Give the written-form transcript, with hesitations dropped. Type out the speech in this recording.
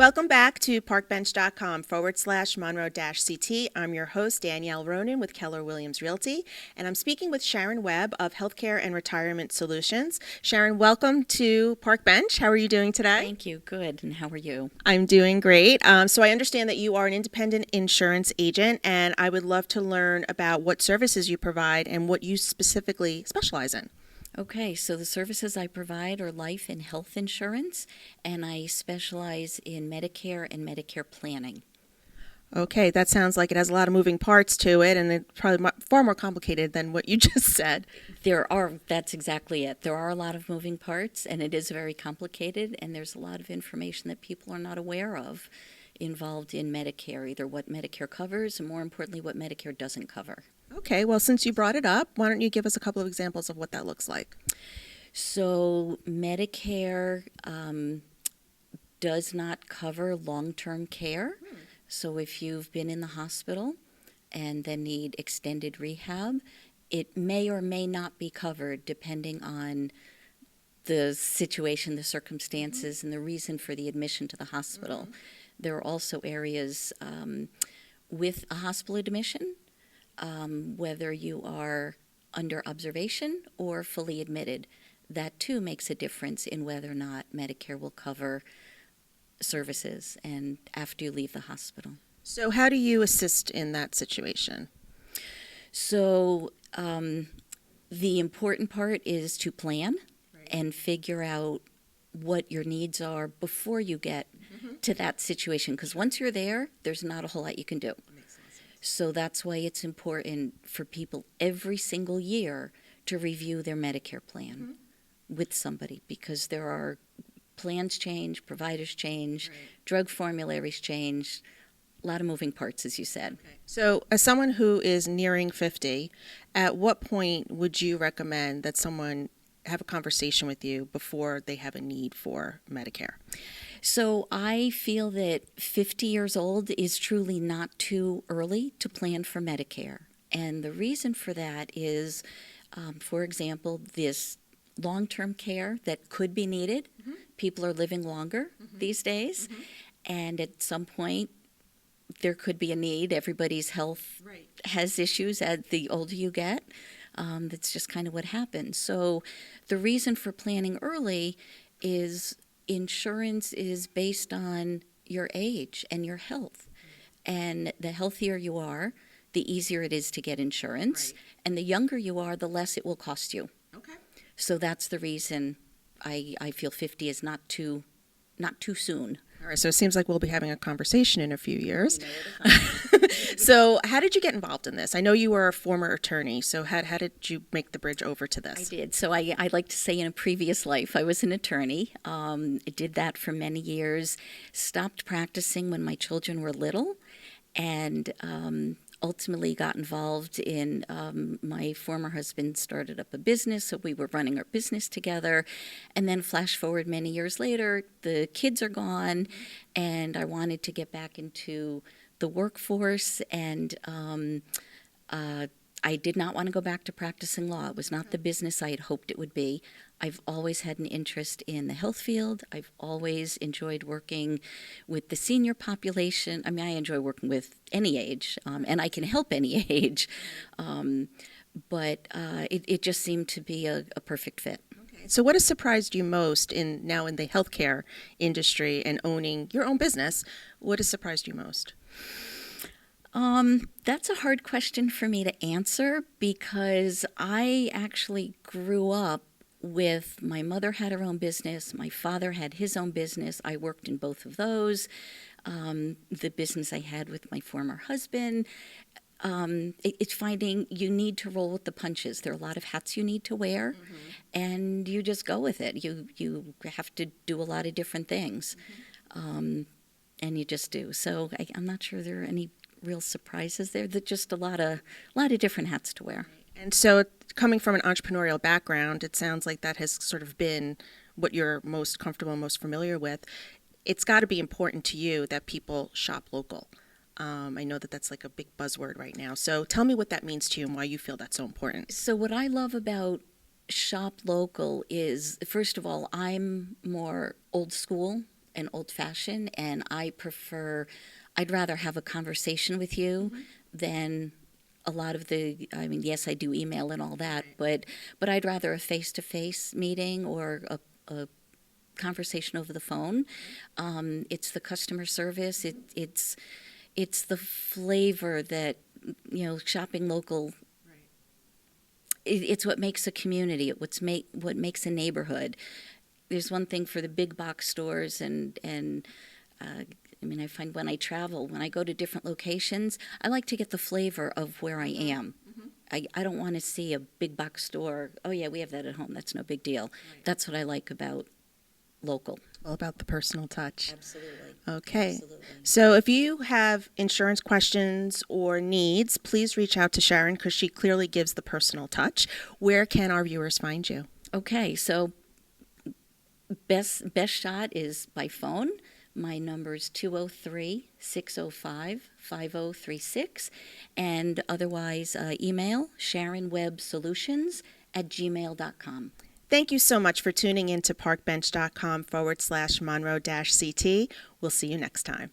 Welcome back to parkbench.com/Monroe-CT. I'm your host, Danielle Ronan with Keller Williams Realty, and I'm speaking with Sharon Webb of Healthcare and Retirement Solutions. Sharon, welcome to Park Bench. How are you doing today? Thank you. Good. And how are you? I'm doing great. So I understand that you are an independent insurance agent, and I would love to learn about what services you provide and what you specifically specialize in. Okay, so the services I provide are life and health insurance, and I specialize in Medicare and Medicare planning. Okay, that sounds like it has a lot of moving parts to it, and it's probably far more complicated than what you just said. That's exactly it. There are a lot of moving parts, and it is very complicated, and there's a lot of information that people are not aware of involved in Medicare, either what Medicare covers, and more importantly, what Medicare doesn't cover. Okay, well, since you brought it up, why don't you give us a couple of examples of what that looks like? So Medicare does not cover long-term care. So if you've been in the hospital and then need extended rehab, it may or may not be covered depending on the situation, the circumstances, and the reason for the admission to the hospital. There are also areas with a hospital admission, whether you are under observation or fully admitted. That too makes a difference in whether or not Medicare will cover services and after you leave the hospital. So how do you assist in that situation? So the important part is to plan and figure out what your needs are before you get to that situation, because once you're there, there's not a whole lot you can do. So that's why it's important for people every single year to review their Medicare plan with somebody, because there are plans change, providers change, drug formularies change, a lot of moving parts, as you said. Okay. So as someone who is nearing 50, at what point would you recommend that someone have a conversation with you before they have a need for Medicare? So I feel that 50 years old is truly not too early to plan for Medicare. And the reason for that is, for example, this long-term care that could be needed. People are living longer these days. And at some point, there could be a need. Everybody's health has issues as the older you get. That's just kind of what happens. So the reason for planning early is insurance is based on your age and your health. And the healthier you are, the easier it is to get insurance. And the younger you are, the less it will cost you. Okay. So that's the reason I feel 50 is not too soon. All right, so it seems like we'll be having a conversation in a few years. So how did you get involved in this? I know you were a former attorney, so how did you make the bridge over to this? I did. So I like to say in a previous life, I was an attorney. I did that for many years, stopped practicing when my children were little, and ultimately got involved in my former husband started up a business, so we were running our business together. And then flash forward many years later, the kids are gone, and I wanted to get back into the workforce, and I did not want to go back to practicing law. It was not the business I had hoped it would be. I've always had an interest in the health field. I've always enjoyed working with the senior population. I mean, I enjoy working with any age, and I can help any age. But it just seemed to be a perfect fit. Okay. So what has surprised you most now in the healthcare industry and owning your own business? What has surprised you most? That's a hard question for me to answer, because I actually grew up with my mother had her own business, my father had his own business. I worked in both of those. The business I had with my former husband, it's finding you need to roll with the punches. There are a lot of hats you need to wear, and you just go with it. You have to do a lot of different things, and you just do. So I'm not sure there are any real surprises there. That just a lot of different hats to wear. And so coming from an entrepreneurial background, it sounds like that has sort of been what you're most comfortable and most familiar with. It's got to be important to you that people shop local. I know that that's like a big buzzword right now. So tell me what that means to you and why you feel that's so important. So what I love about shop local is, first of all, I'm more old school an old fashioned, and I'd rather have a conversation with you than a lot of I mean, yes, I do email and all that, but I'd rather a face-to-face meeting or a conversation over the phone. It's the customer service. It's the flavor that, shopping local. It's what makes a community. What makes a neighborhood. There's one thing for the big box stores, and I mean, I find when I travel, when I go to different locations, I like to get the flavor of where I am. I don't want to see a big box store. Oh yeah, we have that at home. That's no big deal. That's what I like about local. All about the personal touch. Absolutely. Okay. Absolutely. So if you have insurance questions or needs, please reach out to Sharon because she clearly gives the personal touch. Where can our viewers find you? Okay, so best shot is by phone. My number is 203-605-5036, and otherwise email sharonwebbsolutions@gmail.com. Thank you so much for tuning in to parkbench.com/Monroe-CT. We'll see you next time.